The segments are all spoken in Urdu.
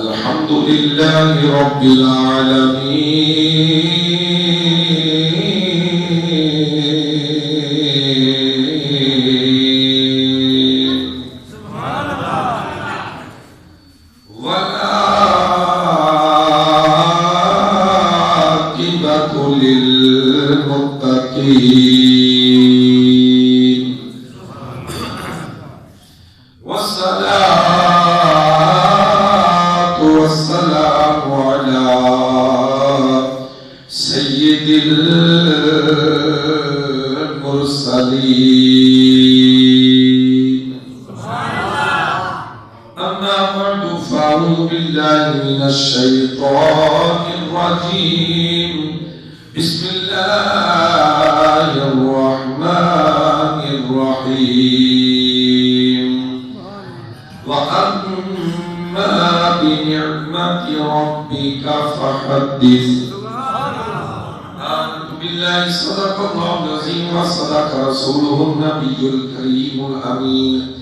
الحمد لله رب العالمين رسوله النبي الكريم الأمين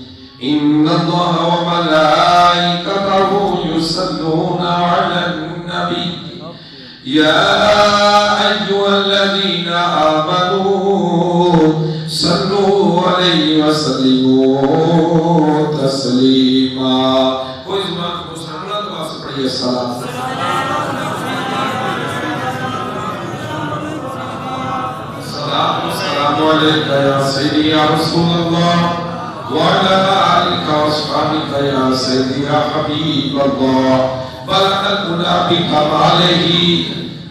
إن الله وملائكته يصلون على النبي يا أيها الذين آمنوا صلوا عليه وسلموا تسليما وإزمان مسلمات واسبري الصلاة السلام عليك يا سيدي يا رسول الله وعلى آلك وأصحابك يا سيدي يا حبيب الله بلغ الهدى بكماله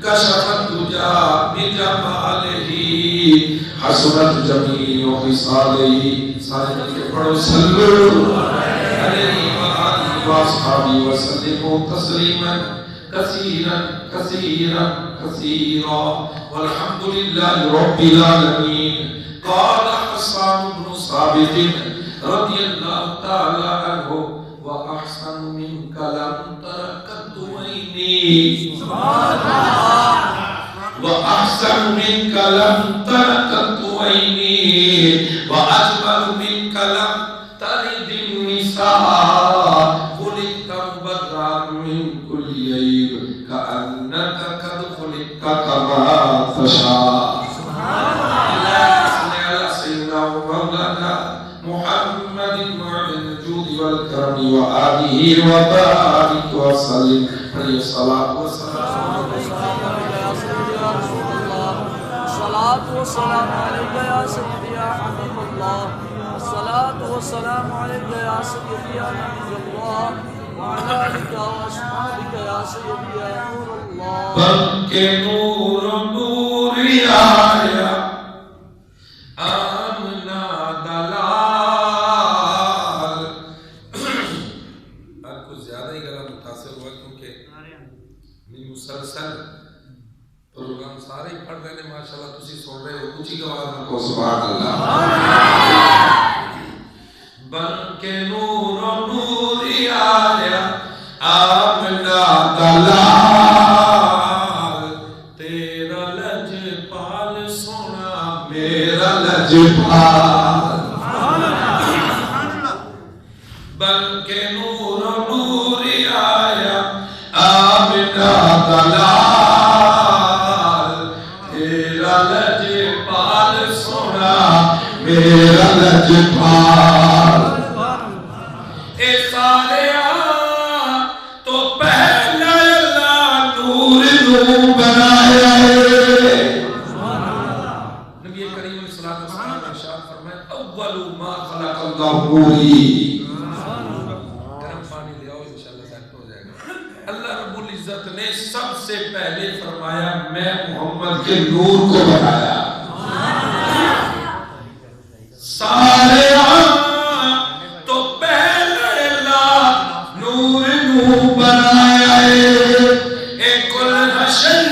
كشف الدجى بجماله حسنت جميع خصاله سارے کے پڑھو صلو علیہ وآلہ وأصحابہ وسلموا تسلیما كثيرا كثيرا كثيرا والحمد لله رب العالمين قال حسان بن ثابت رضي الله تعالى عنه وأحسن منك لم تر قط عيني وأحسن منك لم تر قط عيني وأجمل منك لم تلد النساء خلقت بدرا من كل عيب كأنك قد خلقت كما تشاء وآله وبارك وسلم عليه الصلاة والسلام الصلاة والسلام عليك يا سيدي يا حبيب الله الصلاة والسلام عليك يا سيدي يا نبي الله وعلى آلك وأصحابك يا سيدي يا نور الله بلك نور نور آیا آمنا دلال آپ کو زیادہ ہی گلا متاثر ہوا کیونکہ مسلسل پروگرام سارے ہی پڑھ رہے ہیں ماشاءاللہ تسی سن رہے ہو کچھ ہی گواز کو سبحان اللہ بلکہ نور نور آیا آمنا دلال تیرا لجپال سونا میرا لجپال بلکہ نور نور آیا آمنا دلال تیرا لجپال سونا میرا لجپال اے سارے تو پہلا اللہ نور نور بنایا ہے نبی کریم صلی اللہ علیہ وسلم ارشاد فرمائے اول ما خلق اللہ نوری گرم پانی لے آؤ انشاءاللہ سیٹ ہو جائے گا اللہ رب العزت نے سب سے پہلے فرمایا میں محمد کے نور کو بنایا سارے تو پہلے اللہ نور نور بنایا ہے ایک کل حشر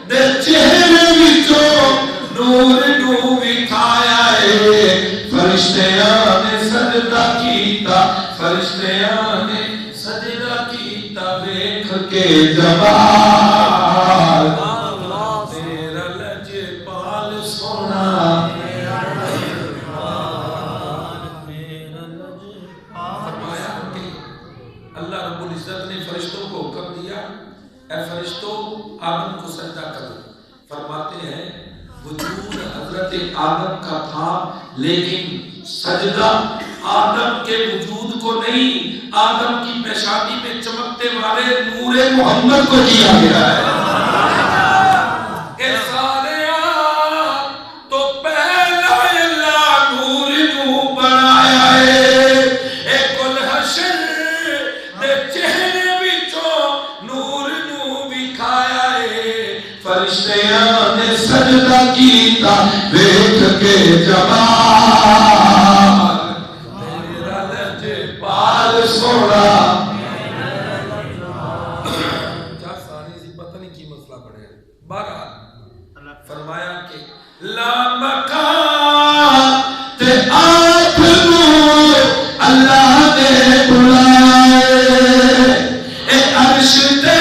دے چہرے وچوں نور نور وکھایا ہے فرشتیاں نے سجدہ کیتا فرشتیاں نے سجدہ کیتا دیکھ کے جمال تیرا لجپال سونا فرمایا کہ اللہ رب العزت نے فرشتوں کو حکم دیا اے فرشتوں آدم کو سجدہ کرو. فرماتے ہیں وجود حضرت آدم کا تھا لیکن سجدہ آدم کے وجود کو نہیں، آدم کی پیشانی میں چمکتے والے نور محمد کو کیا گیا ہے. فرشتیاں نے سجدہ کیتا دیکھ کے جمال میرا لجپال سونا. چار ساری سی پتہ نہیں کی مسئلہ پڑے. بہرحال فرمایا کہ لا مکان تے آپ نور اللہ نے بلائے اے عرش تے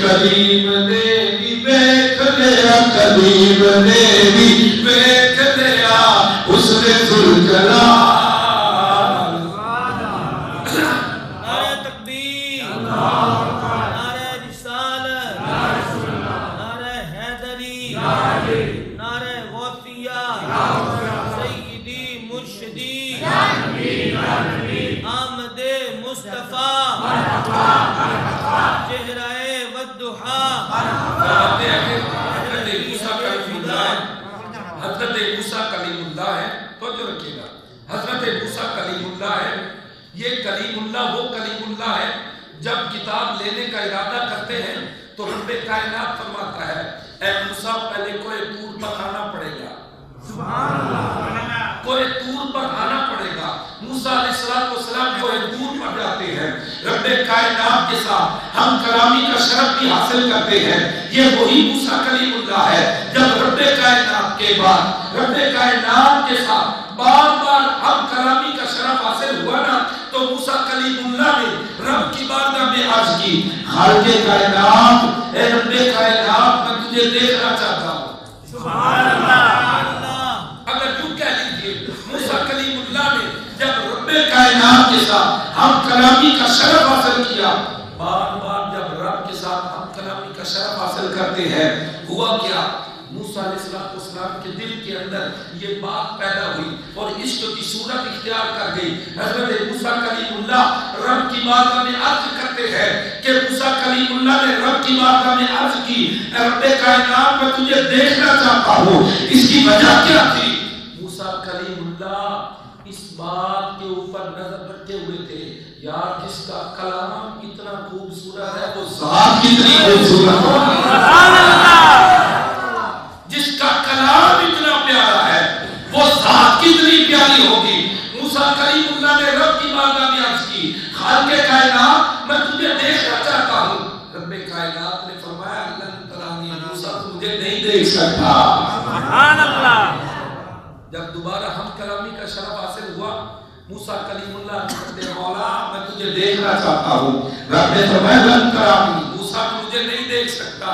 کلیم نے بھی دیکھ لیا، کلیم نے بھی دیکھ لیا اس نے ذوالجلال. نعرہ تکبیر، نعرہ رسالت، نعرہ حیدری، نعرہ غوثیہ، سیدی مرشدی آمد مصطفیٰ چہرہ حضرت موسیٰ کلیم اللہ ہے. توجہ رکھیے گا، حضرت موسیٰ کلیم اللہ ہے. یہ کلیم اللہ وہ کلیم اللہ ہے جب کتاب لینے کا ارادہ کرتے ہیں تو رب کائنات فرماتا ہے اے موسیٰ پہلے کوہ طور پر آنا پڑے گا. سبحان اللہ. کوہ طور پر آنا پڑے گا. موسیٰ علیہ السلام کوہ طور پر جاتے ہیں، رب کائنات کے ساتھ ہم کلامی کا شرف بھی حاصل کرتے ہیں. یہ وہی موسیٰ کلیم اللہ ہے جب رب کائنات کے بعد رب کائنات کے ساتھ بار بار ہم کلامی کا شرف حاصل ہوا نا تو موسیٰ کلیم اللہ نے رب کی بارگاہ میں عرض کی خالق کائنات اے رب کائنات میں تجھے دیکھنا چاہتا ہوں. سبحان اللہ. اگر یوں کہہ لیجئے موسیٰ کلیم اللہ نے جب رب کائنات کے ساتھ ہم کلامی کا شرف حاصل کیا، بار بار جب رب کے ساتھ ہم کلامی کا شرف حاصل کرتے ہیں ہوا کیا؟ موسیٰ علیہ السلام کے دل کے اندر یہ بات پیدا ہوئی اور عشق کی صورت اختیار کر گئی. حضرت موسیٰ کلیم اللہ رب کی بارگاہ میں عرض کرتے ہیں کہ موسیٰ کلیم اللہ نے رب کی بارگاہ میں عرض کی اے رب کائنات میں تجھے دیکھنا چاہتا ہوں. اس کی وجہ کیا تھی؟ موسیٰ کلیم اللہ اس بات کے اوپر نظر رکھتے ہوئے تھے یار جس کا کلام اتنا خوبصورت ہے وہ ذات کتنی خوبصورت ہے. سبحان اللہ. جس کا کلام اتنا پیارا ہے وہ ذات کتنی پیاری ہوگی. موسیٰ کلیم اللہ نے رب کی بارگاہ میں عرض کی خالق کائنات میں تجھے دیکھنا چاہتا ہوں. رب کائنات نے فرمایا لن ترانی موسیٰ تو مجھے نہیں دیکھ سکتا. سبحان اللہ. جب دوبارہ ہم کلامی کا شرف حاصل ہوا موسیٰ کلیم اللہ نے کہتے مولا میں تجھے دیکھنا چاہتا ہوں. رب نے فرمایا لن ترانی موسیٰ تو مجھے نہیں دیکھ سکتا.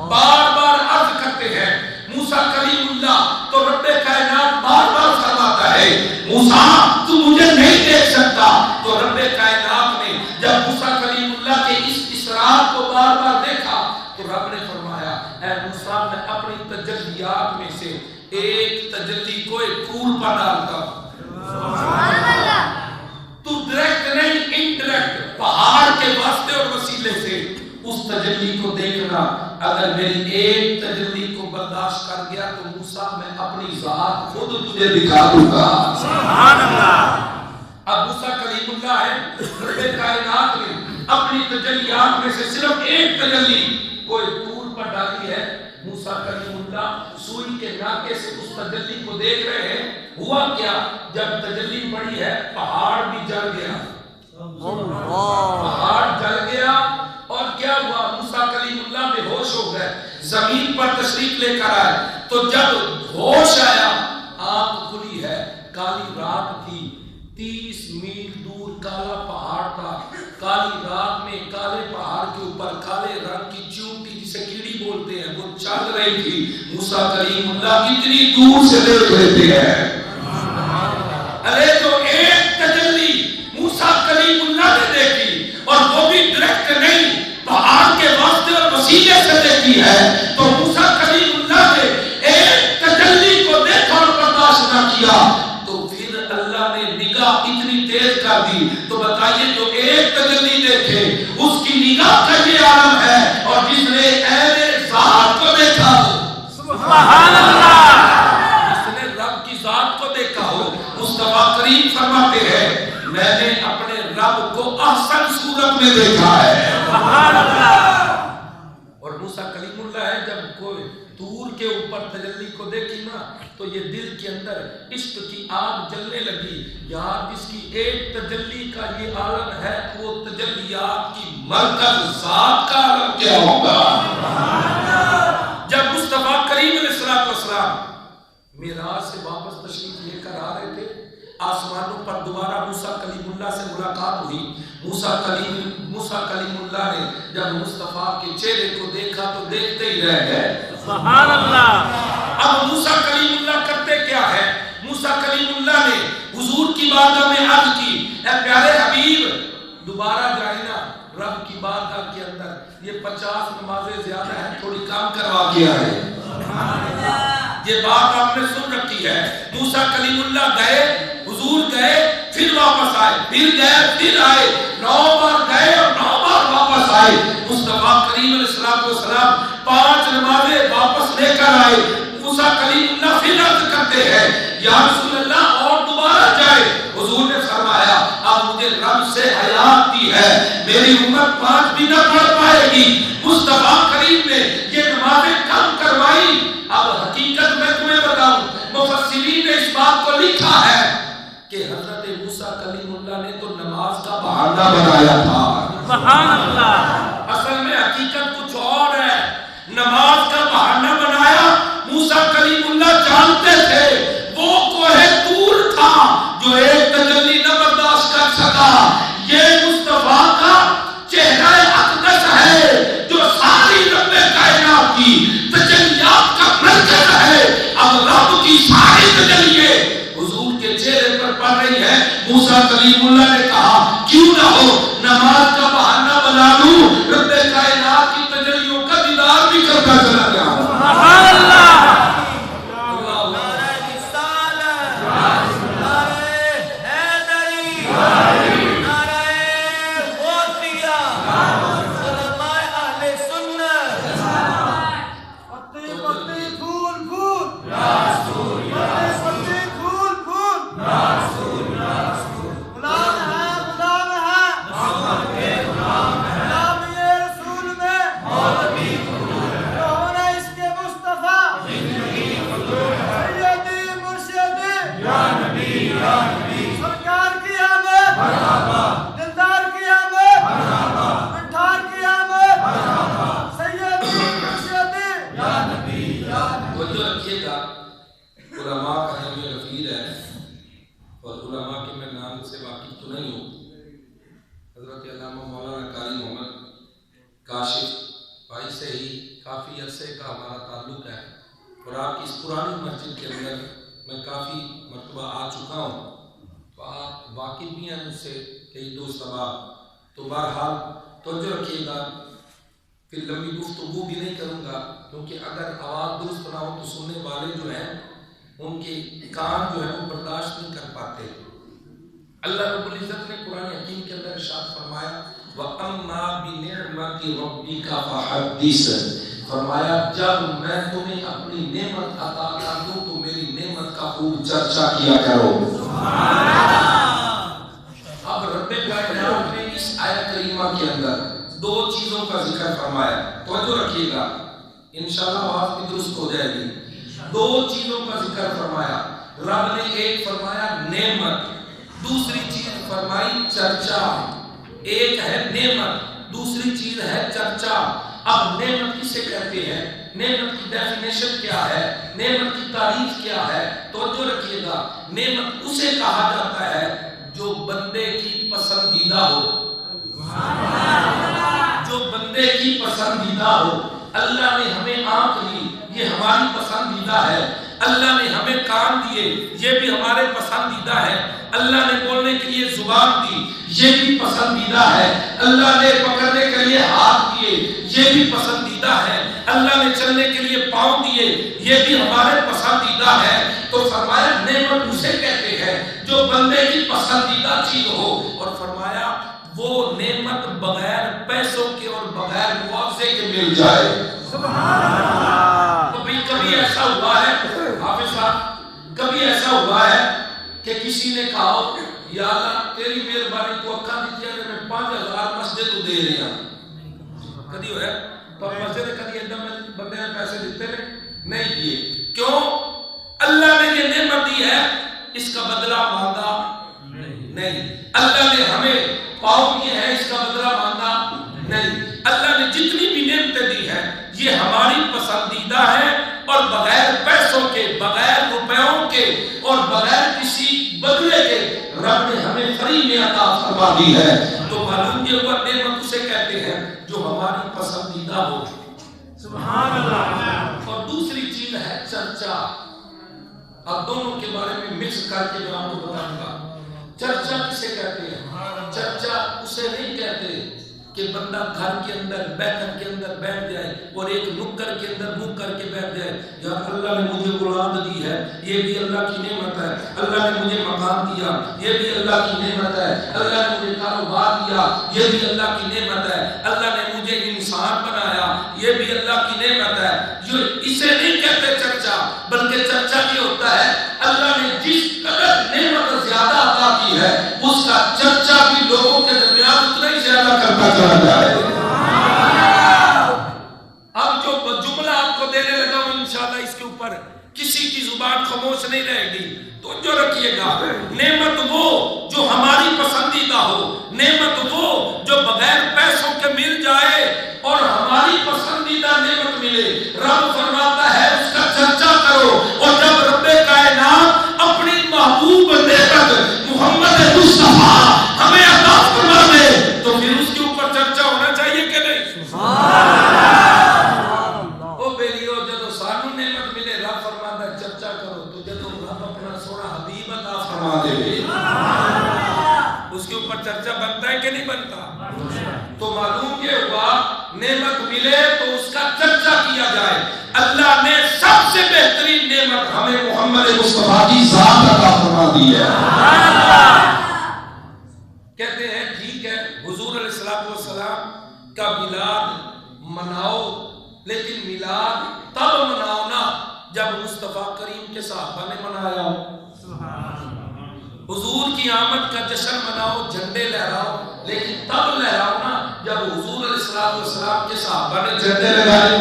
بار بار عرض کرتے ہیں موسیٰ کلیم اللہ تو رب کائنات بار بار فرماتا ہے موسیٰ تو مجھے نہیں دیکھ سکتا. تو رب کائنات نے جب موسیٰ کلیم اللہ کے اس اسرار کو بار بار دیکھا تو رب نے فرمایا اے موسیٰ میں اپنی تجلیات میں سے ایک تجلی کو ایک پھول پر ڈالتا ہوں. سبحان اللہ. تو ڈائریکٹ نہیں انڈائریکٹ پہاڑ کے واسطے اور وسیلے سے اس تجلی کو دیکھنا. اگر میری ایک تجلی کو برداشت کر گیا تو موسیٰ میں اپنی ذات خود تجھے دکھا دوں گا. سبحان اللہ. اب موسیٰ کلیم اللہ ہے رب کائنات نے اپنی تجلیات میں سے صرف ایک تجلی کوئی طور پر ڈالی ہے. موسیٰ کلیم اللہ سوئی کے ناکے سے اس تجلی کو دیکھ رہے ہیں. ہوا کیا جب تجلی پڑی ہے پہاڑ بھی جل گیا. پہاڑ جل گیا اور کیا ہوا موسیٰ کلیم اللہ بے ہوش ہو گئے. زمین پر تشریف لے کر آئے تو جب ہوش آیا آنکھ کھلی ہے. کالی رات تھی 30 میل دور کالا پہاڑ تھا. کالی رات میں کالے پہاڑ کے اوپر کالے رنگ کی چونٹی جسے کیڑی بولتے ہیں، وہ چل رہی تھی، موسیٰ کلیم اللہ اتنی دور سے دیکھ لیتے ہیں۔ ارے جو ایک تجلی موسیٰ کلیم اللہ نے دیکھی اور وہ بھی ڈائریکٹ نہیں، پہاڑ کے واسطے اور وسیلے سے دیکھی ہے، تو موسیٰ کلیم اللہ نے ایک تجلی کو دیکھا اور برداشت نہ کیا، تو پھر اللہ نے نگاہ اتنی تیز کر دی۔ تو بتائیے جو ایک تجلی دیکھے اس کی نگاہ کا یہ عالم ہے، اور جس نے عین ذات کو دیکھا ہو، سبحان اللہ، جس نے رب کی ذات کو دیکھا ہو، مصطفیٰ کریم فرماتے ہیں میں نے اپنے رب کو احسن صورت میں دیکھا ہے، سبحان اللہ۔ اور موسیٰ کلیم اللہ ہے، جب کوئی دور کے اوپر تجلی کو دیکھی نا تو یہ دل کے اندر عشق کی آگ جلنے لگی، یار جس کی ایک تجلی کا یہ عالم ہے، وہ تجلیات کی مرکز ذات کا عالم کیا ہوگا۔ جب مصطفیٰ کریم علیہ السلام معراج سے واپس تشریف لے کر آ رہے تھے، آسمانوں پر دوبارہ موسیٰ کلیم اللہ سے ملاقات ہوئی۔ موسیٰ کلیم اللہ نے جب مصطفیٰ کے چہرے کو دیکھا تو دیکھتے ہی رہ گئے، سبحان اللہ۔ اب موسیٰ کلیم اللہ کرتے کیا ہے؟ موسیٰ کلیم اللہ نے حضور کی بارگاہ میں عرض کی، اے پیارے حبیب دوبارہ جائے نا رب کی بارگاہ کے اندر، یہ 50 نمازیں زیادہ ہیں، تھوڑی کام کروا کے آئے۔ یہ بات آپ نے سن رکھی ہے۔ موسیٰ کلیم اللہ گئے، حضور گئے، پھر واپس آئے، پھر گئے، پھر آئے، 9 بار گئے اور 9 بار واپس آئے۔ مصطفیٰ کریم علیہ السلام 5 نمازیں واپس لے کر آئے۔ موسیٰ کلیم اللہ پھر عرض کرتے ہیں یا رسول اللہ اور دوبارہ جائے۔ حضور نے فرمایا اب مجھے رب سے حیات دی ہے، میری امت 5 بھی نہ پڑھ پائے گی۔ مصطفیٰ کریم نے یہ نمازیں کم کروائی۔ اب حقیقت میں تمہیں بتاؤں، مفسرین نے اس بات کو لکھا ہے کہ حضرت موسیٰ کلیم اللہ نے تو نماز کا بہانہ بنایا تھا، سبحان اللہ۔ اصل میں حقیقت کچھ اور ہے، نماز کا بہانہ بنایا۔ موسیٰ کلیم اللہ جانتے تھے وہ کوہ طور تھا جو ایک تجلی نہ برداشت کر سکا، یہ مصطفیٰ کا چہرہ اقدس ہے جو ساری رب کائنات کی تجلیات کا مرکز ہے۔ اب رب کی ساری تجلیے حضور کے چہرے پر پڑ رہی ہے۔ موسیٰ کلیم اللہ نے کہا کیوں نہ ہو نماز کا بہانہ بنا لوں، رب کائنات کی تجلیوں کا دیدار بھی کرتا چلا جاؤں، سبحان اللہ۔ تو بہرحال توجہ رکھیے گا، پھر لمبی گفتگو بھی نہیں کروں گا کیونکہ اگر آواز درست نہ ہو تو سننے والے جو ہیں ان کے کان جو ہے وہ برداشت نہیں کر پاتے۔ اللہ رب العزت نے قرآن حکیم کے اندر ارشاد فرمایا وَأَمَّا بِنِعْمَةِ رَبِّكَ فَحَدِّثْ، فرمایا جب میں تمہیں اپنی نعمت عطا کر دوں تو میری نعمت کا خوب چرچا کیا کرو، سبحان اللہ۔ اب رب کائنات نے اس آیت کریمہ کے اندر 2 چیزوں کا ذکر فرمایا، توجہ رکھیے گا انشاءاللہ آواز بھی درست ہو جائے گی۔ 2 چیزوں کا ذکر فرمایا، رب نے ایک فرمایا نعمت، دوسری چیز فرمائی چرچا۔ ایک ہے نعمت، دوسری چیز ہے چرچا۔ اب نعمت کسے کہتے ہیں؟ نعمت کی ڈیفینیشن کیا ہے؟ نعمت کی تعریف کیا ہے؟ توجہ رکھیے گا، نعمت اسے کہا جاتا ہے جو بندے کی پسندیدہ ہو، جو بندے کی پسندیدہ ہو۔ اللہ نے ہمیں آنکھ دی، یہ ہماری پسندیدہ ہے. اللہ نے ہمیں کان دیے، یہ بھی ہمارے پسندیدہ ہے. اللہ نے بولنے کے لیے زبان دی، یہ بھی پسندیدہ ہے. اللہ نے پکڑنے کے لیے ہاتھ دیے، یہ بھی پسندیدہ ہے. اللہ نے چلنے کے لیے پاؤں دیے، یہ بھی ہمارے پسندیدہ ہے. تو فرمایا نعمت اسے کہتے ہیں جو بندے کی پسندیدہ چیز ہو. اور فرمایا وہ نعمت بغیر پیسوں کے اور بغیر معاوضے کے مل جائے. سبحان اللہ. کبھی ایسا ہوا ہے حافظ صاحب، کبھی ایسا ہوا ہے کہ کسی نے کہا ہو یا اللہ تیری مہربانی تو اکھا دیتی ہے میں 5000 مسجد کو دے رہی ہوں. کدی ہوئے تو مسجد کدی ایڈم بندے نے پیسے دیتے نہیں دیے. کیوں؟ اللہ نے یہ نعمت دی ہے، اس کا بدلہ مانگا نہیں. اللہ نے ہمیں پاؤں دیے ہیں، اس کا بدلہ مانگا نہیں. اللہ نے جتنی بھی نعمتیں دی ہیں یہ ہماری پسندیدہ ہے اور بغیر پیسوں کے، بغیر روپیوں کے اور بغیر کسی بدلے کے رب نے ہمیں فری میں عطا فرما دی ہے. تو معلوم یہ ہوا نعمت اسے کہتے ہیں جو ہماری پسندیدہ ہو. سبحان اللہ. اور دوسری چیز ہے چرچا. اب دونوں کے بارے میں مکس کر کے میں آپ کو بتاؤں گا. چرچا کسے کہتے ہیں؟ چرچا اسے نہیں کہتے کہ بندہ گھر کے اندر بیٹھک کے اندر بیٹھ جائے اور ایک نکر کے اندر منہ کر کے بیٹھ جائے یار اللہ نے مجھے اولاد دی ہے، یہ بھی اللہ کی نعمت ہے. اللہ نے مجھے مقام دیا، یہ بھی اللہ کی نعمت ہے. اللہ نے مجھے کاروبار دیا، یہ بھی اللہ کی نعمت ہے. اللہ نے مجھے انسان بنایا، یہ بھی اللہ کی نعمت ہے. اسے نہیں کہتے چرچا، بلکہ چرچا یہ ہوتا ہے اللہ نے جس قدر نعمت زیادہ عطا کی ہے اس کا چرچا بھی لوگوں کے درمیان اتنا ہی زیادہ کرتا چلا جائے. اب جو جملہ آپ کو دینے لگا ہوں انشاءاللہ اس کے اوپر کسی کی زبان خاموش نہیں رہے گی. تو جو رکھیے گا نعمت وہ جو ہماری پسندیدہ ہو، نعمت وہ جو بغیر پیسوں کے مل جائے اور ہماری پسندیدہ نعمت ملے. رب فرماتا ہے اس کا چرچا کرو. اور جب رب کائنات اپنی محبوب نعمت محمد مصطفیٰ ہمیں عطا فرما دے تو پھر اس کے اوپر چرچا ہونا چاہیے کہ نہیں؟ او بیلیو جدو سانو نعمت ملے رب فرماتا ہے چرچا کرو. تو جدو رب اپنا سونا حبیب عطا فرما دے اس کے اوپر چرچا بنتا ہے کہ نہیں بنتا؟ تو معلوم یہ ہوا نعمت ملے تو اس کا چرچا کیا جائے. اللہ نے سب سے بہترین نعمت ہمیں محمد مصطفیٰ کی ذات عطا فرما دی ہے. کہتے ہیں ٹھیک ہے حضور علیہ السلام کا میلاد مناؤ، لیکن میلاد تب مناؤ نا جب مصطفیٰ کریم کے صحابہ نے منایا. حضور کی آمد کا جشن مناؤ، جھنڈے لہراؤ، لیکن تب لہراؤ نا جب حضور علیہ السلام کے صحابہ نے جھنڈے لگائے.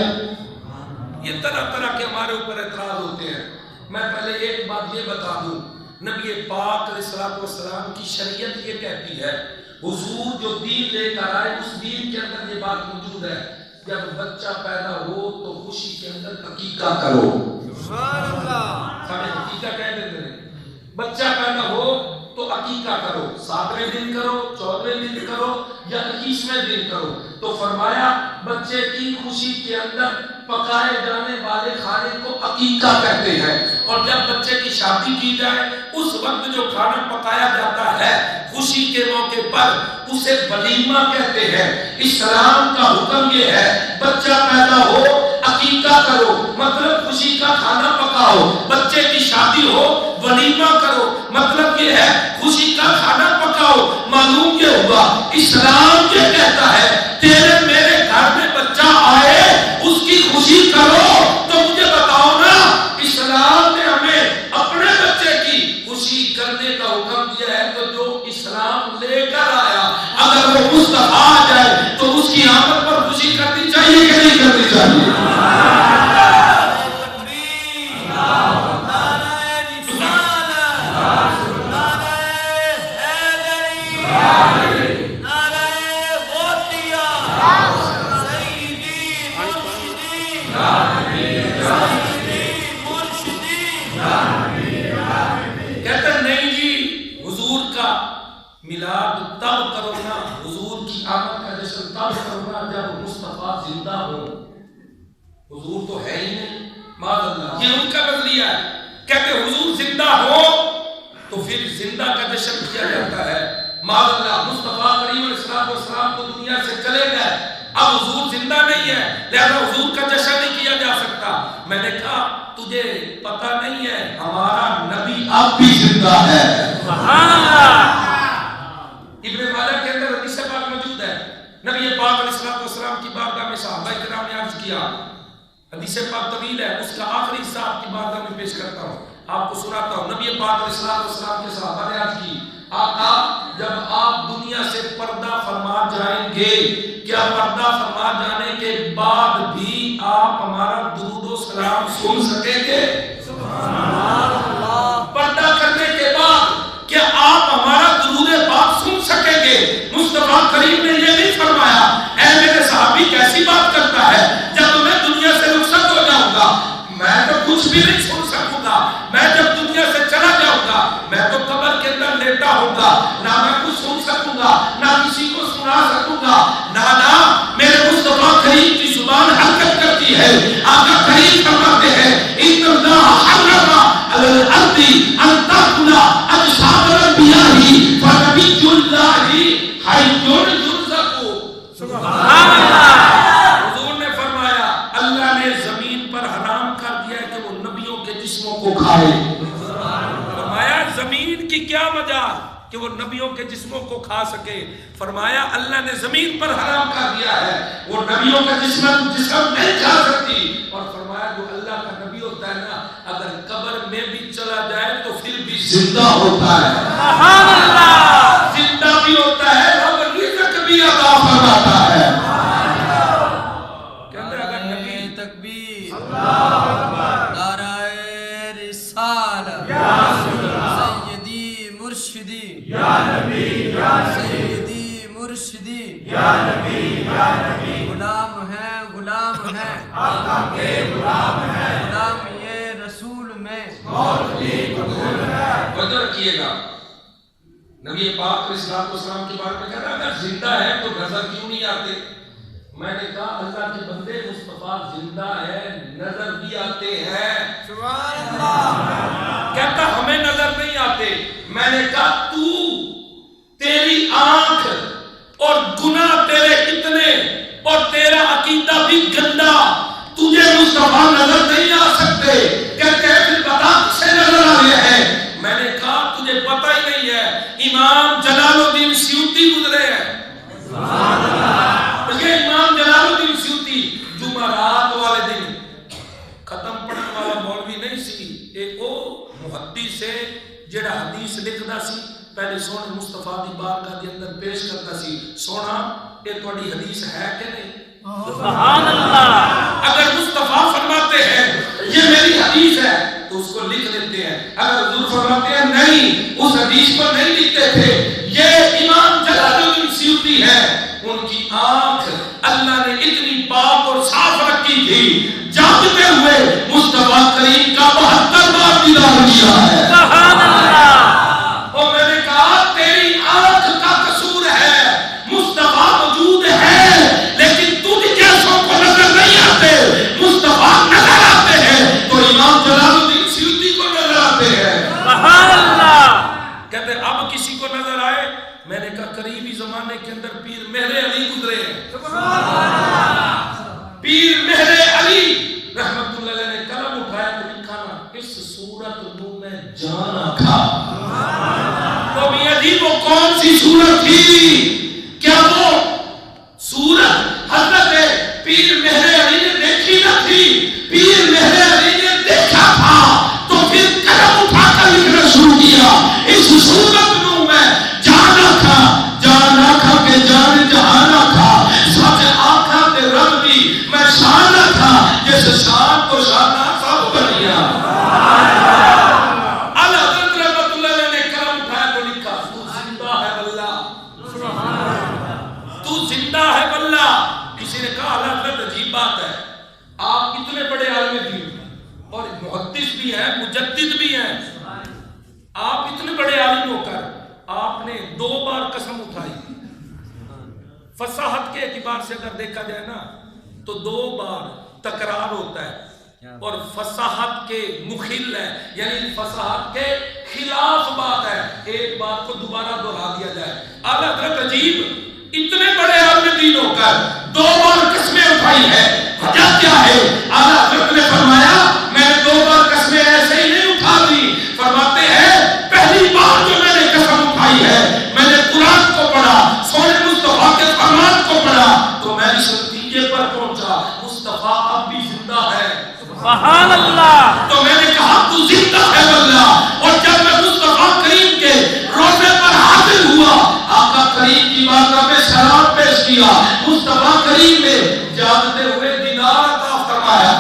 یہ طرح طرح کے ہمارے اوپر اعتراض ہوتے ہیں. میں پہلے ایک بات یہ بتا دوں، نبی پاک علیہ السلام کی شریعت یہ کہتی ہے حضور جو دین لے کر آئے اس دین کے اندر یہ بات موجود ہے جب بچہ پیدا ہو تو خوشی کے اندر عقیقہ کرو. سبحان اللہ. سارے عقیقہ کہہ دیتے ہیں بچہ پیدا ہو تو عقیقہ کرو، 7ویں دن کرو، 14ویں دن کرو یا 21ویں دن کرو. تو فرمایا بچے کی خوشی کے اندر پکائے جانے والے کھانے کو عقیقہ کہتے ہیں. اور جب بچے کی شادی کی جائے اس وقت جو کھانا پکایا جاتا ہے خوشی کے موقع پر اسے ولیمہ کہتے ہیں. اسلام کا حکم یہ ہے بچہ پیدا ہو عقیقہ کرو، مطلب خوشی کا کھانا پکاؤ. بچے کی شادی ہو ولیمہ کرو، مطلب یہ ہے خوشی کا کھانا پکاؤ. معلوم یہ ہوا اسلام یہ کہتا ہے تیرے میرے گھر میں بچہ آئے اس کی خوشی کرو. تو مجھے بتاؤ نا اسلام نے ہمیں اپنے بچے کی خوشی کرنے کا حکم دیا ہے تو جو اسلام لے کر آیا اگر وہ مصطفیٰ آ جائے تو اس کی آمد پر خوشی کرنی چاہیے کہ نہیں کرنی چاہیے؟ حضور تو ہے ہی نہیں، معاذ اللہ، یہ ان کا نظریہ ہے. کہتے حضور زندہ ہو تو پھر زندہ کا جشن کیا جاتا ہے. معاذ اللہ، مصطفیٰ کریم علیہ السلام تو دنیا سے چلے گئے، اب حضور زندہ نہیں ہے، لہذا حضور کا جشن نہیں کیا جا سکتا. میں نے کہا تجھے پتہ نہیں ہے ہمارا نبی اب بھی زندہ ہے. سبحان اللہ. ابن ماجہ کے اندر حدیث پاک موجود ہے. نبی پاک علیہ السلام کی بارگاہ میں صحابہ کرام نے عرض کیا، حدیث پاک طویل ہے، اس کا آخری حصہ آپ کی بارگاہ میں پیش کرتا ہوں، آپ کو سناتا ہوں. نبی پاک علیہ السلام کے صحابہ نے عرض کی، آقا جب آپ دنیا سے پردہ فرما جائیں گے، کیا پردہ فرما جانے کے بعد بھی آپ ہمارا درود و سلام سن سکیں گے؟ سبحان اللہ. پردہ کرنے کے بعد کیا آپ ہمارا درود پاک سن سکیں گے؟ مصطفیٰ کریم نے یہ نہیں فرمایا اے میرے صحابی کیسی بات کرتا ہے، جب میں دنیا سے رخصت ہو جاؤں گا میں تو کچھ بھی نہیں سن سکوں گا، میں جب دنیا سے چلا جاؤں گا میں تو قبر کے اندر لیٹا ہوں گا، نہ میں کچھ سن سکوں گا نہ کسی کو سنا سکوں گا. نہ میرے مصطفیٰ کریم کی زبان حرکت کرتی ہے. آقا کریم فرماتے ہیں ان اللہ حرم علی الارض ان تاکل اجساد الانبیاء فنبی اللہ حی یرزق. سبحان اللہ. حضور نے فرمایا اللہ نے زمین پر حرام کر دیا ہے کہ وہ نبیوں کے جسموں کو کھائے. فرمایا زمین کی کیا مجال کہ وہ نبیوں کے جسموں کو کھا سکے. فرمایا اللہ نے زمین پر حرام کر دیا ہے، وہ نبیوں کا جسم نہیں کھا سکتی. اور فرمایا جو اللہ کا نبی ہوتا ہے نا اگر قبر میں بھی چلا جائے تو پھر بھی زندہ ہوتا ہے. سبحان اللہ. زندہ بھی ہوتا ہے، رب رزق بھی عطا فرماتا ہے. کہتے ہیں اگر نبی تکبیر اللہ اکبر نعرہ رسالت سیدی مرشدی یا نبی یا سیدی مرشدی یا نبی یا نبی، غلام ہیں آقا کے غلام ہیں، غلام یہ رسول میں موت بھی قبول ہے. توجہ رکھیے گا، نبی پاک علیہ السلام کے بارے میں کہہ رہا اگر زندہ ہے تو نظر کیوں نہیں آتے؟ میں نے کہا اللہ کے بندے مصطفیٰ زندہ ہے نظر بھی آتے ہیں. سبحان اللہ. کہتا ہمیں نظر نہیں آتے. میں نے کہا تیری آنکھ اور گناہ تیرے کتنے اور تیرا عقیدہ بھی گندا، تجھے مصطفیٰ نظر نہیں آ سکتے. کہتے ہیں پھر بتا کسے نظر آ رہے ہیں؟ میں نے کہا تجھے پتہ ہی نہیں ہے، امام جلال الدین سیوطی گزرے ہیں. سبحان اللہ. یہ امام جلال الدین سیوطی جمعرات والے دن ختم پڑھنے والا مولوی نہیں سی، ایک وہ محدث ہے جڑا حدیث لکھدا سی پہلے سونے مصطفیٰ دی بارگاہ دے اندر پیش کرتا سی، سونا یہ تہاڈی حدیث ہے کہ نہیں؟ سبحان اللہ. اگر مصطفیٰ فرماتے ہیں یہ میری حدیث ہے تو اس کو لکھ دیتے ہیں، اگر حضور فرماتے ہیں نہیں اس حدیث کو نہیں لکھتے تھے. یہ امام جلال الدین سیوطی ہے، ان کی آنکھ اللہ نے اتنی پاک اور صاف رکھی تھی، جاگتے ہوئے مصطفیٰ کریم کا 72 بار دیدار کیا ہے. سبحان اللہ. اور میں نے کہا تیری آنکھ کا قصور ہے، مصطفیٰ موجود ہے لیکن تجھ جیسوں کو نظر نہیں آتے، مصطفیٰ نظر آتے ہیں تو امام جلال الدین سیوطی کو نظر آتے ہیں. سبحان اللہ. کہتے اب کسی کو نظر آئے؟ میں نے کہا قریبی زمانے کے اندر پیر مہر علی گزرے ہیں. سبحان اللہ. پیر مہر علی رحمت اللہ علیہ نے قلم اٹھایا تو لکھا نا اس صورت تو میں جانا تھا. تو میاں جی وہ کون سی صورت تھی؟ کیا وہ صورت حضرت پیر مہر علی نے دیکھی نہ تھی؟ پیر مہر علی نے دیکھا تھا تو پھر قلم اٹھا کر لکھنا شروع کیا اس صورت نو میں جانا تھا، جانا تھا کہ جان جہانا تھا، سچ آقا تے رب بھی میں شانا تھا جس شان کو شانا سب بنیا. حضرت رحمت اللہ علیہ نے قلم اٹھایا تو لکھا تو زندہ ہے واللہ. تو زندہ ہے واللہ. کسی نے کہا حضرت عجیب بات ہے، آپ اتنے بڑے عالم دین اور محدث بھی ہیں مجدد بھی ہیں، آپ اتنے بڑے عالم ہو کر آپ نے 2 بار قسم اٹھائی. فصاحت کے اعتبار سے اگر دیکھا جائے نا تو 2 بار تکرار ہوتا ہے اور فصاحت کے مخل ہے، یعنی فصاحت کے خلاف بات ہے، ایک بات کو دوبارہ دہرا دیا جائے۔ اعلیٰ حضرت عجیب اتنے بڑے عالم دین ہو کر 2 بار قسمیں اٹھائی ہے، وجہ کیا ہے؟ اعلیٰ حضرت نے فرمایا میں نے 2 بار قسمیں ایسے ہی نہیں اٹھا دی، فرماتے ہیں پہلی بار جو میں نے قسم اٹھائی ہے میں نے قرآن کو پڑھا، سونے مصطفیٰ کے فرمان کو پڑھا تو میں اس نتیجے پر پہنچا مصطفیٰ اب بھی زندہ ہے۔ سبحان اللہ۔ تو میں نے کہا تو زندہ ہے واللہ، اور جب میں مصطفیٰ کریم کے روزے پر حاضر ہوا، آقا کریم کی بارگاہ میں سلام پیش کیا، مصطفیٰ کریم نے جاگتے ہوئے دینار عطا فرمایا،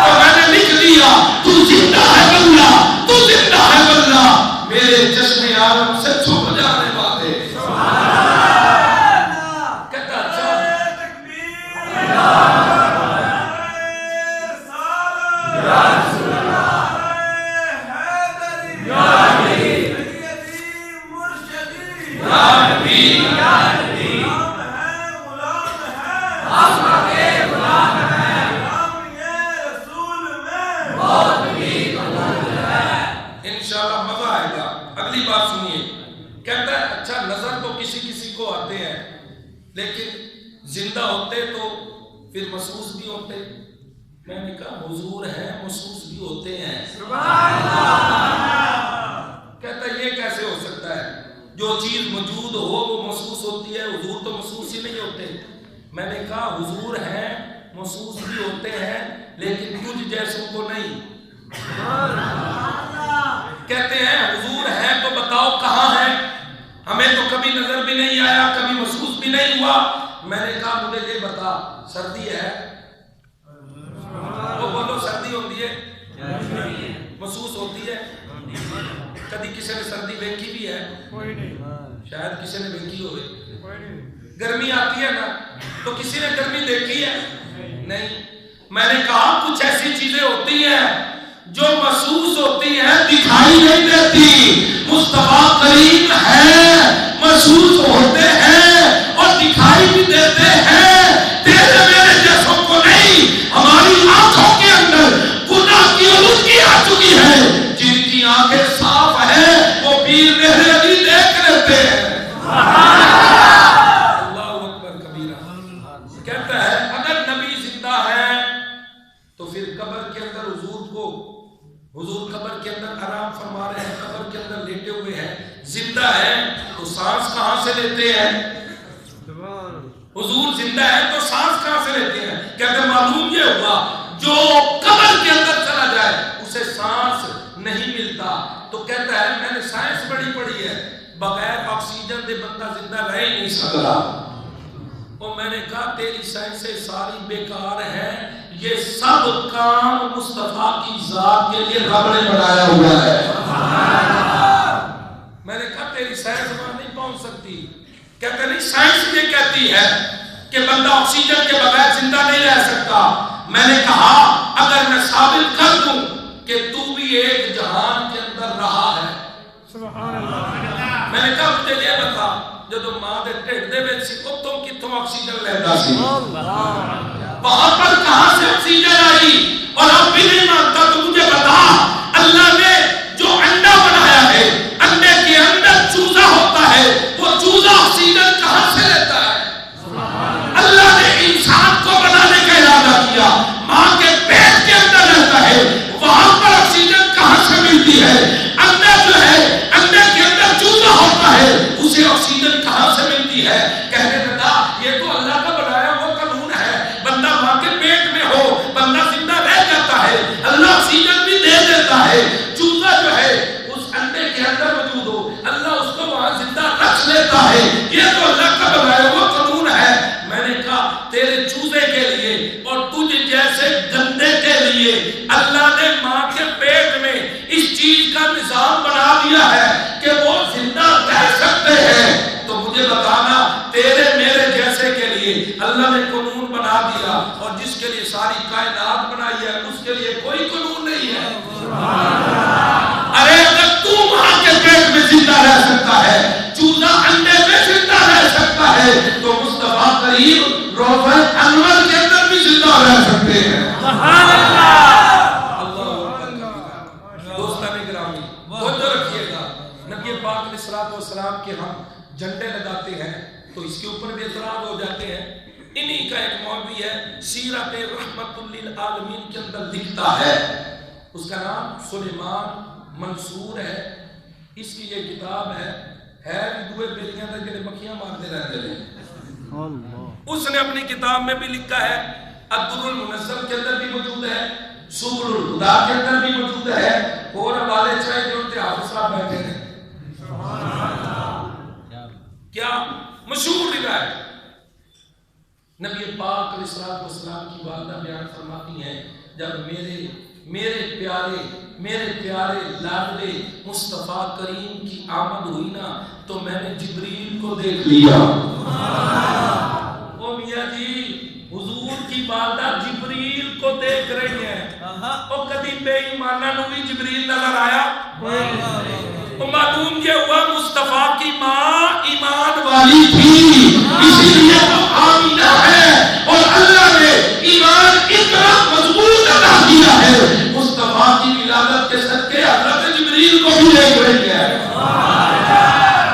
تو میں نے لکھ دیا تو زندہ ہے واللہ، تو زندہ ہے واللہ، میرے چشم عالم سے چھپ جانے والے۔ کہتا اچھا انشاءاللہ مزہ آئے گا۔ اگلی بات سنیے، کہتا ہے اچھا نظر تو کسی کسی کو آتے ہیں لیکن زندہ ہوتے تو پھر محسوس بھی ہوتے۔ میں نے کہا حضور ہے محسوس بھی ہوتے ہیں۔ سبحان اللہ۔ کہتا ہے یہ کیسے ہو سکتا ہے؟ جو چیز موجود ہو وہ محسوس ہوتی ہے، حضور تو محسوس ہی نہیں ہوتے۔ میں نے کہا حضور ہیں محسوس بھی ہوتے ہیں لیکن تجھ جیسوں کو نہیں۔ کہتے ہیں حضور ہیں تو بتاؤ کہاں ہیں؟ ہمیں تو کبھی نظر بھی نہیں آیا، کبھی محسوس بھی نہیں ہوا۔ میں نے کہا مجھے یہ بتا سردی ہے؟ وہ بولو سردی ہوتی ہے، محسوس ہوتی ہے؟ کبھی کسی نے سردی دیکھی بھی ہے؟ شاید کسی نے دیکھی ہوئے۔ گرمی آتی ہے نا تو کسی نے گرمی دیکھی ہے؟ نہیں۔ میں نے کہا کچھ ایسی چیزیں ہوتی ہیں جو محسوس ہوتی ہیں دکھائی نہیں دیتی، مصطفیٰ کریم ہے محسوس ہوتے ہیں اور دکھائی بھی دیتے ہیں، تیرے میرے جیسوں کو نہیں۔ ہماری آنکھوں کے اندر گناہ کی آلودگی آ چکی ہے، جن کی آنکھیں صاف ہیں وہ پیر مہر علی دیکھ لیتے ہیں۔ اللہ اکبر کبیرہ۔ کہتا ہے اگر نبی زندہ ہے تو پھر قبر کے اندر حضور قبر کے اندر آرام فرما رہے ہیں، قبر کے اندر لیٹے ہوئے ہیں، زندہ ہے تو سانس کہاں سے لیتے ہیں؟ حضور زندہ ہے تو سانس کہاں سے لیتے ہیں؟ کہتے معلوم یہ ہوا جو قبر کے اندر چلا جائے اسے سانس نہیں ملتا۔ تو کہتا ہے میں نے سائنس بڑی پڑھی ہے، بغیر آکسیجن دے بندہ زندہ رہ ہی نہیں سکتا۔ اور میں نے کہا تیری سائنسیں ساری بیکار ہیں، یہ سب کام مصطفیٰ کی ذات کے لیے رب نے بنایا ہوا ہے۔ میں نے کہا تیری سائنس وہاں نہیں پہنچ سکتی۔ کہتے نہیں سائنس یہ کہتی ہے کہ بندہ آکسیجن کے بغیر زندہ نہیں رہ سکتا۔ میں نے کہا اگر میں ثابت کر دوں کہ تو بھی ایک جہان کے اندر رہا ہے، میں نے کہا مجھے یہ بتا جدو ماں دے ٹھڈ دے وچ سی اتوں کتوں آکسیجن لیندا سی، وہاں پر کہاں سے آکسیجن آئی؟ اور اب بھی نہیں مانتا تو مجھے بتا اللہ نے جو انڈا بنایا ہے، انڈے کے اندر چوزا ہوتا ہے، وہ چوزا آکسیجن کہاں سے لیتا ہے؟ اللہ نے انسان کو بنانے کا ارادہ کیا، ماں کے پیٹ کے اندر رہتا ہے، وہاں پر آکسیجن کہاں سے ملتی ہے؟ انڈا جو ہے انڈے کے اندر چوزا ہوتا ہے، اسے آکسیجن کہاں سے ملتی ہے؟ کہنے لگا یہ تو اللہ کا بنایا وہ قانون ہے، بندہ ماں کے پیٹ میں ہو بندہ زندہ رہ جاتا ہے، اللہ آکسیجن بھی دے دیتا ہے، چوزا جو ہے اس انڈے کے اندر موجود ہو اللہ اس کو وہاں زندہ رکھ لیتا ہے، یہ تو اللہ کا بنایا وہ قانون ہے۔ میں نے کہا تیرے چوزے کے لیے اور تجھ جیسے گندے کے لیے اللہ نے ماں کے پیٹ میں اس چیز کا نظام بنا دیا ہے کہ وہ زندہ رہ سکتے ہیں، تو مجھے بتانا تیرے میرے جیسے کے لیے اللہ نے قانون بنا دیا اور جس کے لیے ساری کائنات بنائی ہے اس کے لیے کوئی قانون نہیں ہے۔ ارے اگر تو ماں کے پیٹ میں زندہ رہ سکتا ہے، چوزا انڈے میں زندہ رہ سکتا ہے، تو مصطفیٰ کریم روضہ انور کے اندر بھی زندہ رہ سکتے ہیں. سبحان اللہ. دوستان گرامی توجہ رکھیے گا. نبی پاک علیہ الصلوۃ والسلام کے ہم جھنڈے لگاتے ہیں تو اس کے اوپر بھی اعتراض ہو جاتے ہیں. انہی کا ایک مولوی ہے سیرت رحمت للعالمین کے اندر لکھتا ہے, اس کا نام سلیمان منصور ہے. اس کی یہ کتاب ہے بھی دوے بیلیاں دے جڑے مکھیاں مارتے رہتے ہیں. اس نے اپنی کتاب میں بھی لکھا ہے, الدر المنظم کے اندر بھی موجود ہے, سبل الہدی کے اندر بھی موجود ہے, اور حوالے چاہے جو ان کے حافظ صاحب بیٹھے ہیں. کیا مشہور روایت. نبی پاک علیہ الصلوۃ والسلام کی والدہ بیان فرماتی ہیں جب میرے پیارے لاڈلے مصطفیٰ کریم کی آمد ہوئی نا تو میں نے جبریل کو دیکھ لیا. او میاں جی حضور کی والدہ جبریل کو دیکھ رہی ہیں, اور کبھی بے ایمانہ نو بھی جبریل نظر آیا؟ تو معلوم یہ ہوا مصطفیٰ کی ماں ایمان والی تھی, اسی لیے وہ آمینہ ہے, اور اللہ نے ایمان اتنا مضبوط عطا کیا ہے مصطفیٰ کی ولادت کے صدقے حضرت جبریل کو بھی دیکھ رہی ہے.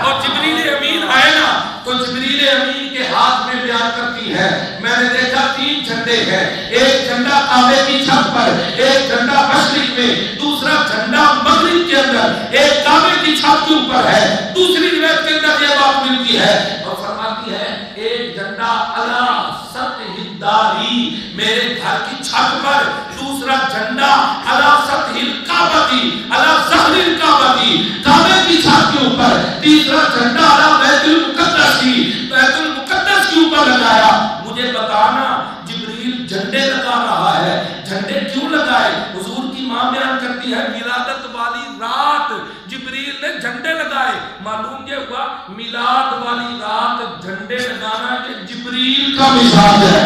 اور جبریل امین آئے نا تو جبریل امین کے ہاتھ میں بیان کرتی ہے میں نے دیکھا 3 جھنڈے ہیں, ایک جھنڈا کعبے کی چھت پر, ایک جھنڈا مشرق میں, دوسرا جھنڈا مغرب کے اندر, ایک کعبے کی چھت کے اوپر ہے. دوسری روایت کے اندر یہ بات ملتی ہے اور فرماتی ہے ایک جھنڈا علی سطح الداری میرے گھر کی چھت پر, دوسرا جھنڈا علی سطح الکعبہ علی ظہر الکعبہ کعبے کی چھت کے اوپر, تیسرا جھنڈا علی بیت المقدس کے اوپر لگایا. مجھے بتانا جبریل جھنڈے لگا رہا ہے, جھنڈے کیوں لگائے؟ حضور کی ماں بیان کرتی ہے میلادت والی رات جبریل نے جھنڈے لگائے. معلوم یہ ہوا میلاد والی رات جھنڈے لگانا یہ جبریل کا مزاج ہے.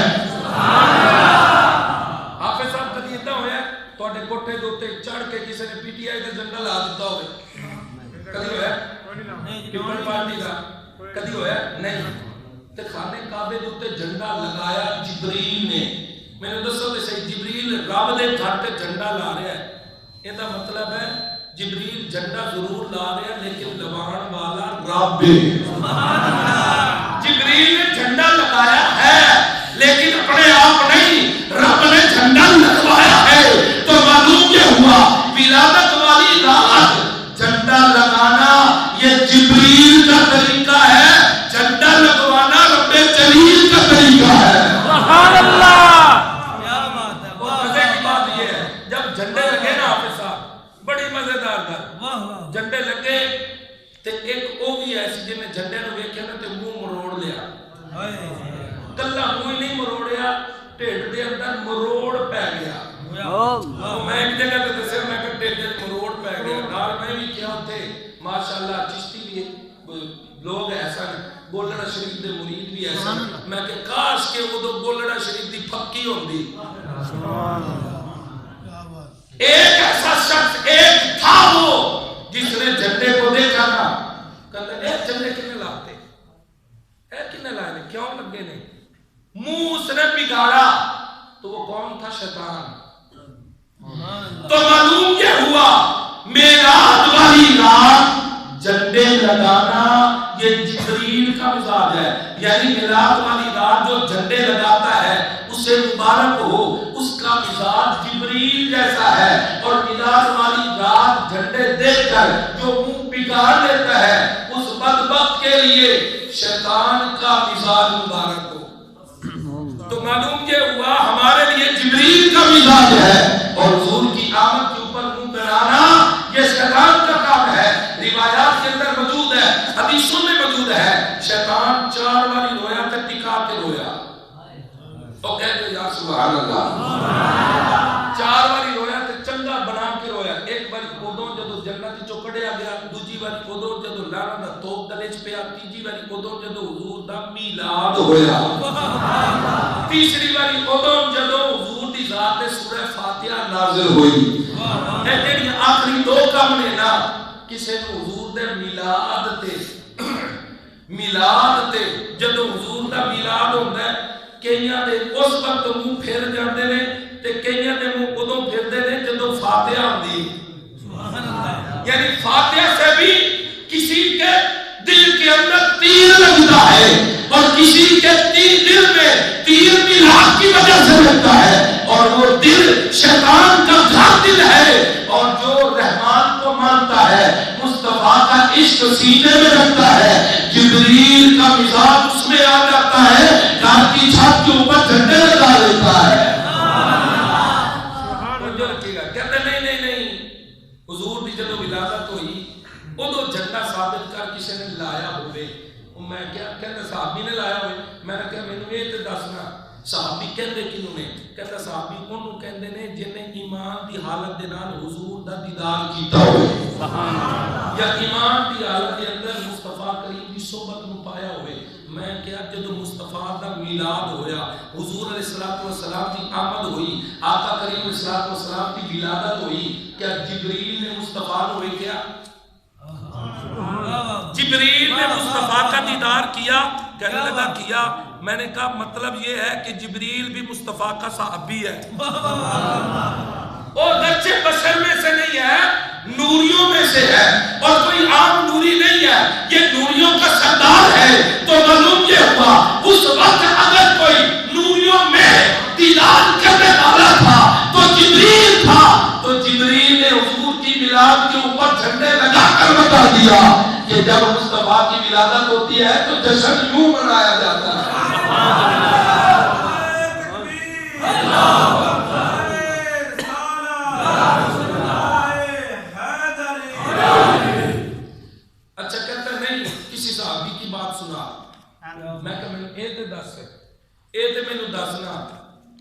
حافظ صاحب کدی اتنا ہویا ہے تواڈے کوٹھے دے اوتے چڑھ کے کسی نے پی ٹی آئی دا جھنڈا لا دیتا ہوئے؟ کدی ہویا پیپل پارٹی دا کدی ہویا نہیں. تے خانے کعبے دے اوتے جھنڈا لگایا جبریل نے. میں نے دسو تے صحیح جبریل رب دے گھر تے جھنڈا لا رہا ہے, اے دا مطلب ہے جبریل جھنڈا ضرور لا رہا ہے لیکن لوان والا رب ہے. جبریل نے جھنڈا لگایا ہے لیکن اپنے آپ نہیں, رب نے جھنڈا لگوایا ہے. تو معلوم یہ ہوا ولادت والی رات جھنڈا لگانا یہ جبریل کا طریقہ ہے, جھنڈا لگوانا رب جلیل کا طریقہ ہے. سبحان اللہ. کیا بات ہے. اور مزے کی بات یہ ہے جب جھنڈے لگے نا حافظ صاحب بڑی مزیدار گل, جھنڈے لگے تے ایک او بھی ایسی جن نے جھنڈے نو ویکھیا نا تے منہ مروڑ لیا. کلا منہ نہیں مروڑیا, ٹھڈ دے اندر مروڑ پے گیا. میں ایک جگہ تے دسیا میں کہ ٹھڈ دے مروڑ پے گیا. نال میں بھی کیا تھے ماشاءاللہ چشتی بھی لوگ ایسا گولڑا شریف دے مرید بھی ایسا. میں کہ کاش کہ وہ گولڑا شریف دی پکی ہوندی. ایک ایسا شخص ایک تھا وہ جس نے جھنڈے کو دیکھا نا, کہتا ہے جھنڈے کنے لاتے, اے کنے لائے نے, کیوں لگے نے؟ منہ اس نے بگاڑا. تو وہ کون تھا؟ شیطان. تو معلوم یہ ہوا میلاد والی رات جھنڈے لگانا یہ جبریل کا مزاج ہے. یعنی میلاد والی رات جو جھنڈے لگاتا ہے اسے مبارک ہو, اس کا مزاج جبریل جیسا ہے. اور میلاد والی رات جھنڈے دیکھ کر جو منہ بگاڑ لیتا ہے اس بدبخت کے لیے شیطان کا مزاج مبارک ہو. تو معلوم یہ ہوا ہمارے لیے جبریل کا مزاج ہے, اور حضور کی آمد کے اوپر منہ بنانا یہ شیطان کا کام ہے. روایات کے اندر موجود ہے, حدیثوں میں موجود ہے, شیطان 4 باری رویا تے ٹکا کے رویا. تو کہتے یا سبحان اللہ. 4 باری رویا تے چنگا بنا کے رویا. ایک باری ادوں جدوں جنت چوں کڈیا گیا, دوجی باری ادوں جدوں لانا دا توپ گلے چ پیا, تیجی باری ادوں جدوں حضور دا میلاد ہویا, تیسری باری ادوں جدوں حضور دی ذات تے سورہ فاتحہ نازل ہوئی. اے جڑی آخری 2 کام نے نا, کسے نو حضور دے میلاد تے جدوں حضور دا میلاد ہوندا ہے کئیاں دے اس وقت منہ پھر جاندے نے تے کئیاں دے منہ ادوں پھردے نے جدوں فاتحہ ہوندی یعنی فاتحہ سے بھی کسی کے دل کے اندر تیر لگتا ہے اور کسی کے دل میں تیر میلاد کی وجہ سے لگتا ہے اور وہ دل شیطان کا گھر دل ہے اور جو رحمان کو مانتا ہے مصطفیٰ کا عشق سینے میں رکھتا ہے جبریل کا مزاج اس میں آ جاتا ہے گھر کی چھت کے اوپر جھنڈے لگا دیتا ہے کہتے نہیں حضور دی جدو ولادت ہوئی ادو جھنڈا ثابت کر کسی نے لایا ہوئے میں کیا کہتا صحابی نے لایا ہوئے میں نے کہا میں نے تے دسنا صحابی کہتے کنوں نے کہتا صحابی انہوں کہندے نے جنہیں ایمان دی حالت دے نال حضور دا دیدار کیتا ہوئے یا ایمان دی حالت دے اندر مصطفیٰ کریم دی صحبت نو پایا ہوئے میں کیا جدو مصطفیٰ دا میلاد ہویا حضور علیہ السلام دی آمد ہوئی آقا کریم علیہ السلام دی ولادت ہوئی کیا جبریل نے مصطفیٰ ہوئے کیا جبریل نے مصطفیٰ کا دیدار کیا کہنے لگا کیا میں نے کہا مطلب یہ ہے کہ جبریل بھی مصطفیٰ کا صحابی ہے اور گرچہ بشر میں سے نہیں ہے نوریوں میں سے ہے اور کوئی عام نوری نہیں ہے یہ نوریوں کا سردار ہے تو معلوم یہ ہوا اس وقت اگر کوئی نوریوں میں دیدار کرنے والا تھا تو جبریل تھا تو جبریل نے حضور کی میلاد کے اوپر جھنڈے لگا کر بتا دیا کہ جب مصطفیٰ کی ولادت ہوتی ہے تو جشن یوں منایا جاتا ہے اچھا کہتا نہیں کسی صحابی کی بات سنا میں کہ میں نے دسنا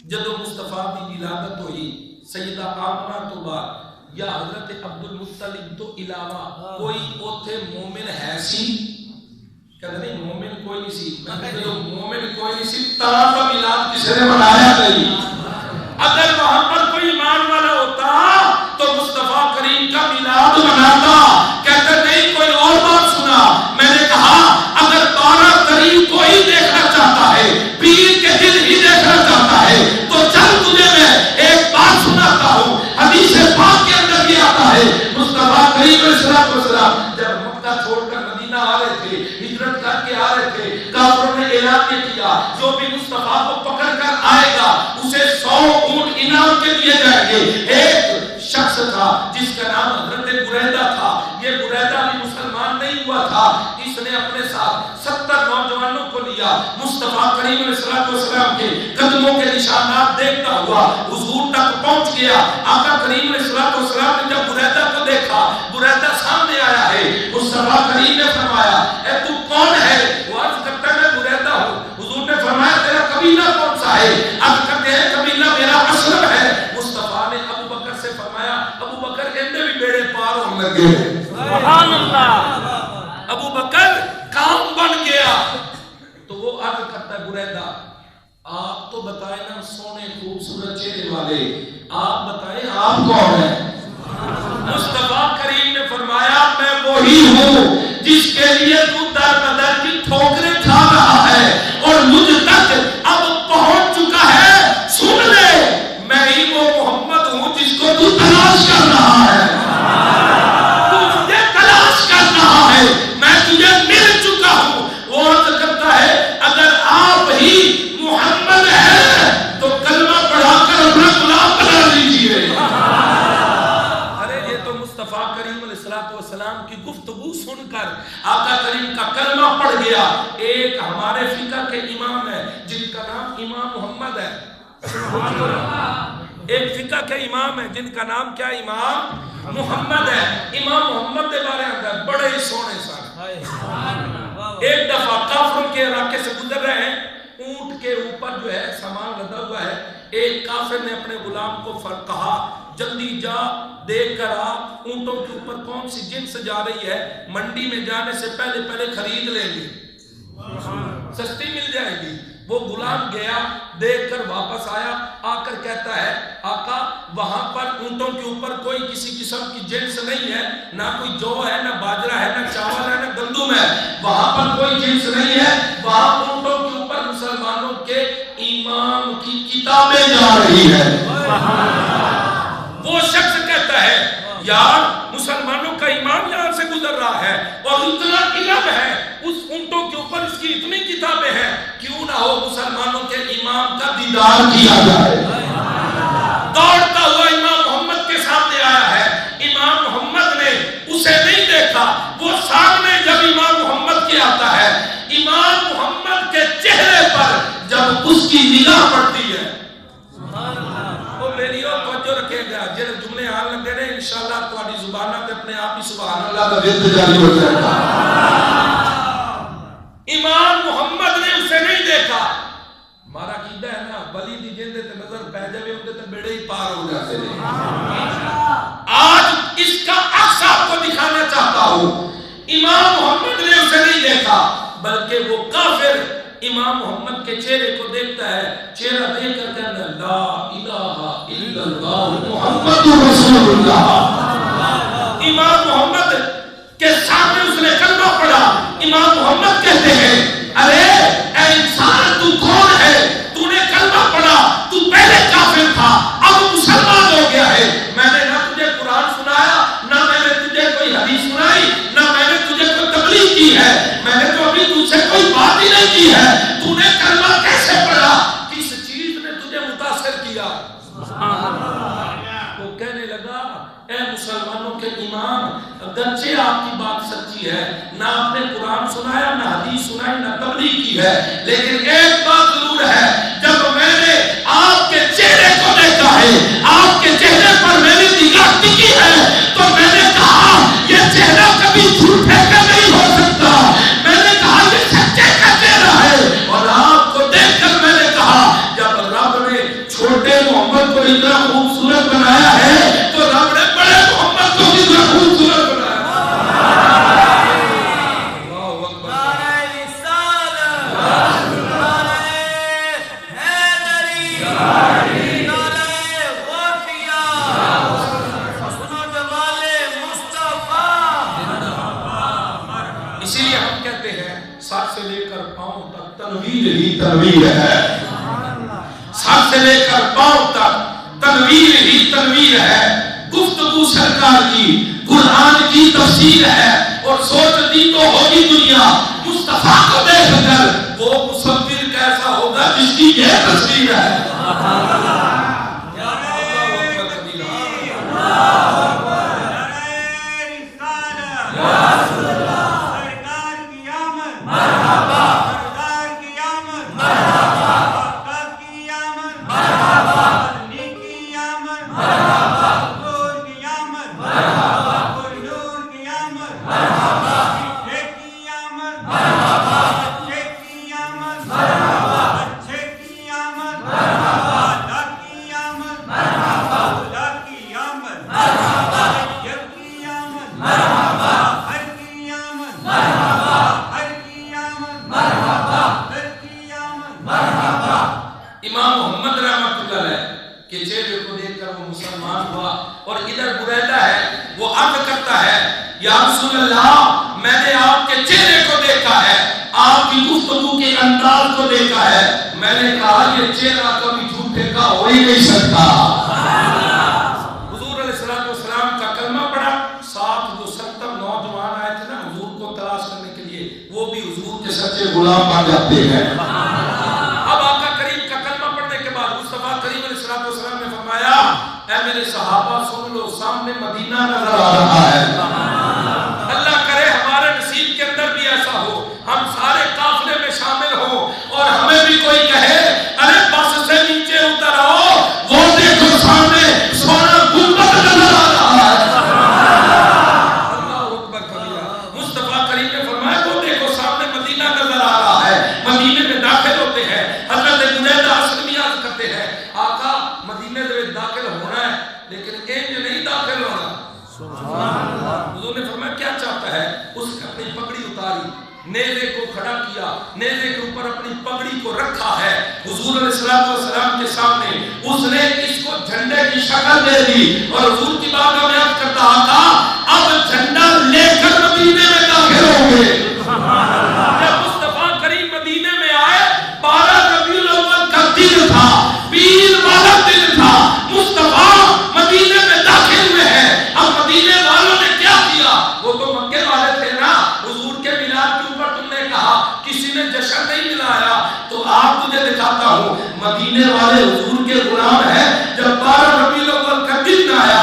جدو مصطفیٰ کی ولادت ہوئی سیدہ آمنہ تو بعد یا حضرت عبد المطلب تو علاوہ کوئی اوتھے مومن ہے سی کہتے نہیں مومن کوئی نہیں سی میں کہتے مومن کوئی نہیں سی طرح کا میلاد کسی نے منایا نہیں اگر وہاں پر کوئی ایمان والا ہوتا تو مصطفیٰ کریم کا میلاد مناتا کہتے نہیں کوئی اور بات سنا میں نے کہا اگر 12 کریم کو ہی دیکھنا چاہتا ہے پیر کے دل ہی دیکھنا چاہتا ہے تو چل تجھے میں ایک بات سناتا ہوں حدیث پاک کے اندر یہ آتا ہے مصطفیٰ کریم علیہ السلام جب مکہ چھوڑ کر مدینہ آ رہے تھے ہجرت کر کے آ رہے تھے کافروں نے اعلان یہ کیا جو بھی مصطفیٰ کو پکڑ کر آئے گا اسے 100 اونٹ انعام کے دیے جائیں گے ایک شخص تھا جس کا نام حضرت بریدہ تھا یہ بریدہ بھی مسلمان نہیں ہوا تھا اس نے اپنے ساتھ 70 نوجوانوں کو لیا مصطفیٰ کریم علیہ السلام کے قدموں کے نشانات دیکھتا ہوا حضور تک پہنچ گیا آقا کریم علیہ السلام نے جب بریدہ کو دیکھا بریدہ سامنے آیا ہے مصطفیٰ کریم نے فرمایا اے تو کون ہے وہ عرض کرتا ہے میں بریدہ ہوں حضور نے فرمایا تیرا قبیلہ کون سا ہے عرض کرتے ہیں قبیلہ میرا اسلم ہے مصطفیٰ نے ابو بکر سے فرمایا ابو بکر اندے بھی بیڑے پار ہونے لگے سبحان اللہ ابو بکر کام بن گیا تو وہ عرض کرتا ہے بریدہ آپ تو بتائیں نا سونے خوبصورت چہرے والے آپ بتائیں آپ کون ہیں مصطفیٰ کریم نے فرمایا میں وہی ہوں جس کے لیے تو در بدر کی ٹھوکریں کھا رہا ہے اور مجھ تک اب پہنچ چکا ہے سن لے میں ہی وہ محمد ہوں جس کو تو تلاش کر رہا ہے تو مجھے تلاش کر رہا ہے میں تجھے مل چکا ہوں وہ عرض کرتا ہے اگر آپ ہی محمد ہیں تو کلمہ پڑھا کر اپنا غلام بنا لیجیے مصطفیٰ کریم علیہ السلام کی گفتگو سن کر آقا کریم کا کلمہ پڑھ گیا ایک ہمارے فقہ کے امام ہے جن کا نام امام محمد ہے ایک فقہ کے امام ہے جن کا نام کیا امام محمد ہے امام محمد کے بارے اندر بڑے ہی سونے سن ایک دفعہ کافروں کے علاقے سے گزر رہے ہیں اونٹ کے اوپر جو ہے سامان لدا ہوا ہے ایک کافر نے اپنے غلام کو کہا جلدی جا دیکھ کر آ اونٹوں کے اوپر کون سی جنس جا رہی ہے منڈی میں جانے سے پہلے خرید لیں گے سستی مل جائے گی وہ غلام گیا دیکھ کر واپس آیا آ کر کہتا ہے آقا وہاں پر اونٹوں کے اوپر کوئی کسی قسم کی جنس نہیں ہے نہ کوئی جو ہے نہ باجرہ ہے نہ چاول ہے نہ گندم ہے وہاں پر کوئی جنس نہیں ہے وہاں اونٹوں کے اوپر مسلمانوں کے یار مسلمانوں کا امام یہاں سے گزر رہا ہے اور اتنا علم ہے، اس اونٹوں کے اوپر اس کی اتنی کتابیں ہیں، کیوں نہ ہو مسلمانوں کے امام کا دیدار کیا جائے۔ دوڑتا ہوا امام محمد کے سامنے آیا ہے، امام محمد نے اسے نہیں دیکھا، وہ سامنے جب امام محمد کے آتا ہے، امام محمد کے چہرے پر جب اس کی نگاہ پڑتی ہے، وہ میری اور توجہ رکھے گا، جنہیں جملے آن لگے رہے انشاءاللہ تمہاری زبانہ پہ اپنے آپ ہی سبحان اللہ کا ورد جاری ہو جائے گا۔ امام محمد نے اسے نہیں دیکھا، ہمارا عقیدہ ہے نا بلی دی جندے تے نظر پہ جاوے ہوندے تے بیڑے ہی پار ہو جاتے ہیں۔ آج اس کا عکس آپ کو دکھانا چاہتا ہوں، امام محمد نے اسے نہیں دیکھا بلکہ وہ کافر امام محمد کے چہرے کو دیکھتا ہے، چہرہ دیکھ کر کہتا ہے لا الہ الا اللہ محمد رسول اللہ۔ امام محمد کے سامنے اس نے کلمہ پڑھا، امام محمد کہتے ہیں ارے اے انسان تو کون ہے، تو نے کلمہ پڑھا، تو پہلے کافر تھا اب مسلمان ہو گیا ہے، میں نے نہ تجھے قرآن سنایا، نہ میں نے تجھے کوئی حدیث سنائی، نہ میں نے تجھے کوئی تبلیغ کی ہے، میں نے تو ابھی تجھ سے کوئی بات ہی نہیں کی ہے، تو نے کلمہ کیسے پڑھا، کس چیز نے تجھے متاثر کیا؟ وہ کہنے لگا اے مسلمانوں کے امام، اگرچہ آپ کی بات سچی ہے، نہ آپ نے قرآن سنایا، نہ حدیث سنائی، نہ تبلیغ کی ہے، لیکن ایک بات ضرور ہے، جب میں نے آپ کے چہرے کو دیکھا ہے، آپ کے چہرے پر میں نے نگاہ ٹکی ہے، تو میں نے کہا یہ چہرہ کبھی جھوٹے کا نہیں ہو سکتا، میں نے کہا یہ سچے کا چہرہ ہے، اور آپ کو دیکھ کر میں نے کہا جب رب نے چھوٹے محمد کو اتنا خوبصورت بنایا ہے تو رب نے بڑے محمد کو اتنا خوبصورت بنایا۔ اسی لیے ہم کہتے ہیں سر سے لے کر پاؤں تک تنویر ہی تنویر ہے، سر سے لے کر پاؤں تک تنویر ہی تنویر ہے، گفتگو سرکار کی قرآن کی تفسیر ہے، اور سوچتی تو ہوگی دنیا مصطفیٰ کو دیکھ کر وہ مصور کیسا ہوگا جس کی یہ تصویر ہے۔ امام محمد رحمۃ اللہ علیہ کے چہرے کو دیکھ کر وہ مسلمان ہوا، اور ادھر بریدہ ہے وہ عرض کرتا ہے یا رسول اللہ میں نے آپ کے چہرے کو دیکھا ہے، آپ کی گفتگو کے انداز کو دیکھا ہے، میں نے کہا یہ چہرہ کبھی جھوٹے کا ہو ہی نہیں سکتا۔ حضور علیہ السلام کا کلمہ پڑھا، ساتھ جو 70 نوجوان آئے تھے نا حضور کو تلاش کرنے کے لیے، وہ بھی حضور کے سچے غلام بن جاتے ہیں۔ اب آقا کریم کا کلمہ پڑھنے کے بعد مصطفیٰ کریم علیہ السلام نے فرمایا اے میرے صحابہ سن لو، سامنے مدینہ نظر آ رہا ہے، اللہ کرے ہمارے نصیب کے اندر بھی ایسا ہو، ہم سارے قافلے میں شامل ہوں اور ہمیں بھی کوئی کہے ارے بس سے نیچے اتر آؤ، وہ دیکھو سامنے سونا گنبد نظر آ رہا ہے۔ اللہ اکبر کبیرہ، مصطفیٰ کریم نے فرمایا وہ دیکھو سامنے مدینہ نظر آ رہا ہے، مدینے میں داخل ہوتے ہیں، حضرت جنیدہ اسلمی عرض کرتے ہیں آقا مدینے میں داخل ہونا ہے لیکن انج نہیں داخل ہونا۔ حضور نے فرمایا کیا چاہتا ہے؟ اس نے اپنی پگڑی اتاری، نیزے کو کھڑا کیا، نیزے کے اوپر اپنی پگڑی کو رکھا ہے، حضور علیہ السلام کے سامنے اس نے اس کو جھنڈے کی شکل دے دی، اور حضور کی بارگاہ میں عرض کرتا آقا اب جھنڈا لے کر مدینے میں داخل ہوں گے۔ جب مصطفیٰ کریم مدینے میں آئے 12 ربیع الاول کا دن تھا، پیر والا دن تھا، مصطفیٰ مدینے میں داخل ہوئے ہیں، اب مدینے نے کہا کسی نے جشن نہیں ملایا تو آپ تجھے دکھاتا ہوں مدینے والے حضور کے غلام ہیں. جب 12 ربیع الاول کا دن آیا